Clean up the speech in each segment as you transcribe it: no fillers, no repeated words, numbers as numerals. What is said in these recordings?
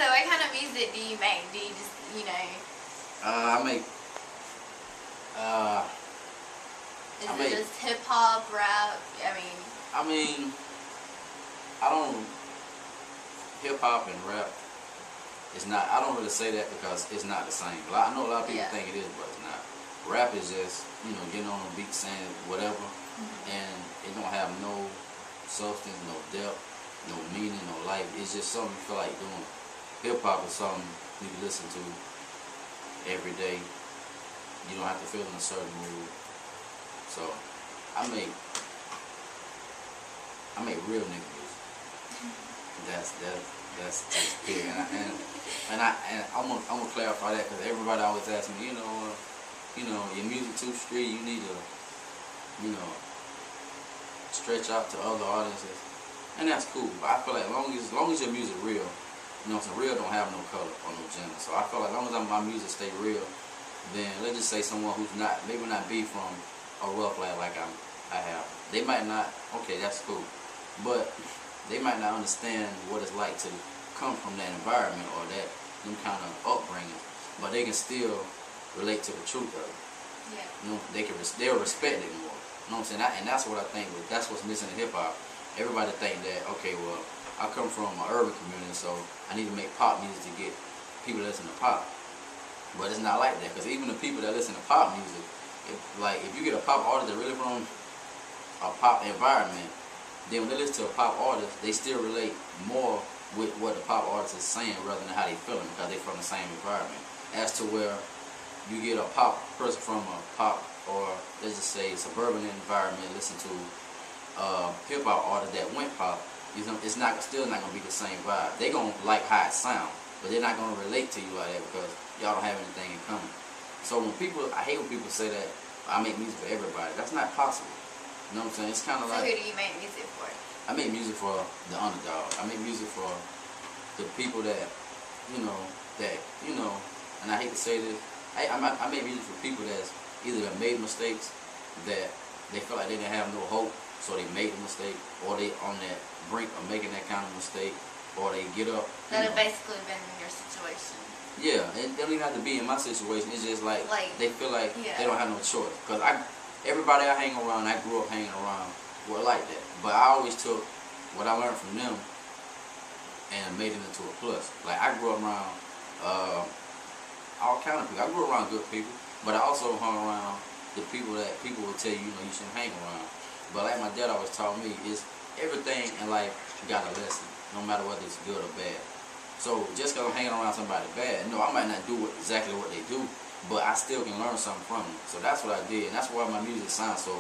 So what kind of music do you make? Do you just, I make. Is it just hip hop, rap? I mean, I don't. Hip hop and rap is not. I don't really say that because it's not the same. I know a lot of people think it is, but it's not. Rap is just getting on a beat, saying whatever, and it don't have no substance, no depth, no meaning, no life. It's just something you feel like doing. Hip hop is something you can listen to every day. You don't have to feel in a certain mood. So I make real nigga music. That's just big. And I'm gonna clarify that because everybody always asks me, your music too street. You need to, stretch out to other audiences, and that's cool. But I feel like as long as your music real, real don't have no color or no gender. So I feel like as long as my music stay real, then let's just say someone who's maybe not be from a rough life like I have, they might not. Okay, that's cool, but they might not understand what it's like to come from that environment or them kind of upbringing, but they can still relate to the truth of it. Yeah. They'll respect it more. You know what I'm saying? And that's what I think. That's what's missing in hip hop. Everybody think that, okay, well, I come from an urban community, so I need to make pop music to get people to listen to pop. But it's not like that, because even the people that listen to pop music, if you get a pop artist that really from a pop environment, then when they listen to a pop artist, they still relate more with what the pop artist is saying rather than how they feeling, because they're from the same environment. As to where you get a pop person from a pop, or let's just say suburban environment, listen to hip hop artist that went pop, it's still not gonna be the same vibe. They gonna like how it sound, but they're not gonna relate to you like that because y'all don't have anything in common. So I hate when people say that I make music for everybody. That's not possible. You know what I'm saying? It's kind of like. So who do you make music for? I make music for the underdog. I make music for the people that, and I hate to say this, I make music for people that's either made mistakes that they feel like they didn't have no hope, so they made a mistake, or they on that brink of making that kind of mistake, or they get up. That have basically been in your situation. Yeah, it don't even have to be in my situation. It's just like they feel like they don't have no choice. Because everybody I hang around, I grew up hanging around, were like that. But I always took what I learned from them and made it into a plus. Like I grew up around all kind of people. I grew around good people, but I also hung around the people that people will tell you, you shouldn't hang around. But like my dad always taught me, is everything in life got a lesson, no matter whether it's good or bad. So just because I'm hanging around somebody bad, no, I might not do exactly what they do, but I still can learn something from them. So that's what I did, and that's why my music sounds so.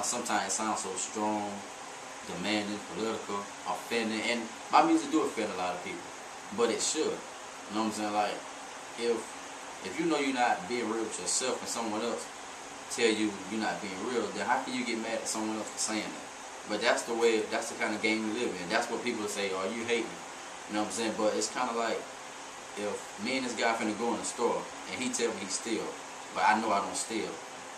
Sometimes it sounds so strong, demanding, political, offending, and my music do offend a lot of people, but it should. You know what I'm saying? Like if you know you're not being real with yourself and someone else tell you you're not being real, then how can you get mad at someone else for saying that? But that's the kind of game we live in. That's what people say, oh, you hate me. You know what I'm saying? But it's kind of like if me and this guy finna go in the store and he tell me he steal, but I know I don't steal,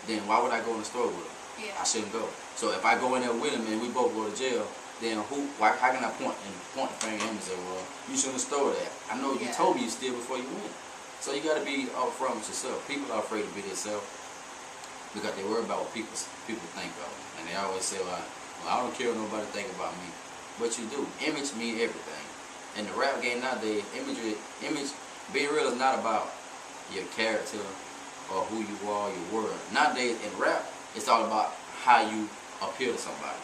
then why would I go in the store with him? Yeah. I shouldn't go. So if I go in there with him and we both go to jail, then how can I point the finger at him and say, well, you shouldn't have stole that? I know you told me you steal before you went. So you got to be upfront with yourself. People are afraid to be themselves because they worry about what people think of them. And they always say, well, I don't care what nobody think about me. But you do. Image means everything. In the rap game nowadays, being real is not about your character or who you are, your word. Nowadays in rap, it's all about how you appeal to somebody.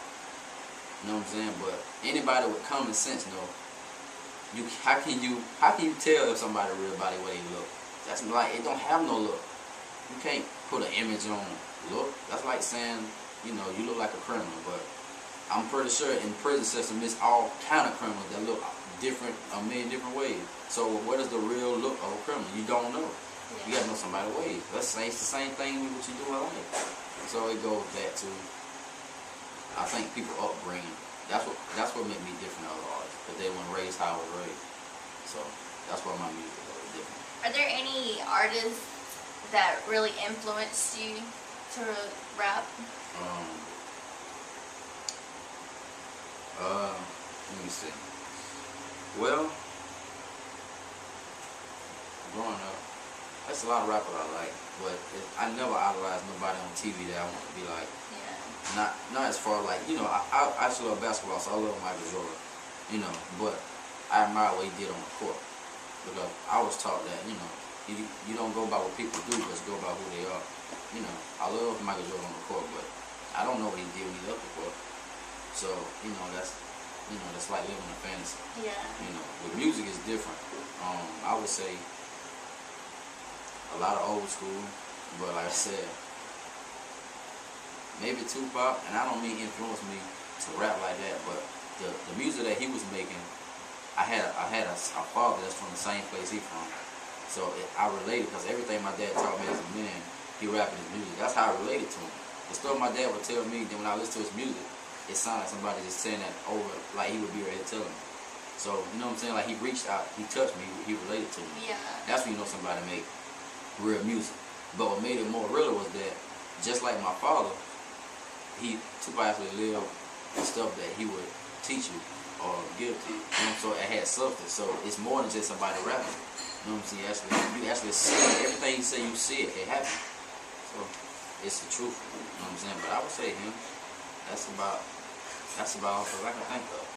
You know what I'm saying? But anybody with common sense know how can you tell if somebody real by the way they look? That's like it don't have no look. You can't put an image on look. That's like saying, you look like a criminal, but I'm pretty sure in prison system it's all kind of criminals that look different, a million different ways. So what is the real look of a criminal? You don't know. You gotta know somebody's ways. It's the same thing with what you do in life. So it goes back to, I think people upbringing. That's what made me different than other artists, because they weren't raised how I was raised. So that's why my music is different. Are there any artists that really influenced you to rap? Let me see. Well, There's a lot of rappers I like, but I never idolized nobody on TV that I want to be like. Yeah. Not as far like, you know, I actually love basketball, so I love Michael Jordan, you know, but I admire what he did on the court, because I was taught that, you know, you don't go by what people do, but go by who they are. You know, I love Michael Jordan on the court, but I don't know what he did when he left the court. So, you know, that's like living a fantasy. Yeah. You know, with music is different. I would say a lot of old school, but like I said, maybe Tupac, and I don't mean influence me to rap like that, but the music that he was making, I had a father that's from the same place he from, so I related, because everything my dad taught me as a man, he rapping his music. That's how I related to him. The story my dad would tell me, then when I listen to his music, it sounded like somebody just saying that over, like he would be right here telling me. So, you know what I'm saying? Like, he reached out, he touched me, he related to me. Yeah. That's when you know somebody make real music. But what made it more real was that, just like my father, Tupac actually lived the stuff that he would teach you or give to you. You know, so it had substance. So it's more than just somebody rapping. You know what I'm saying? You actually see it. Everything you say, you see it. It happened. So it's the truth. You know what I'm saying? But I would say him. That's about all I can think of.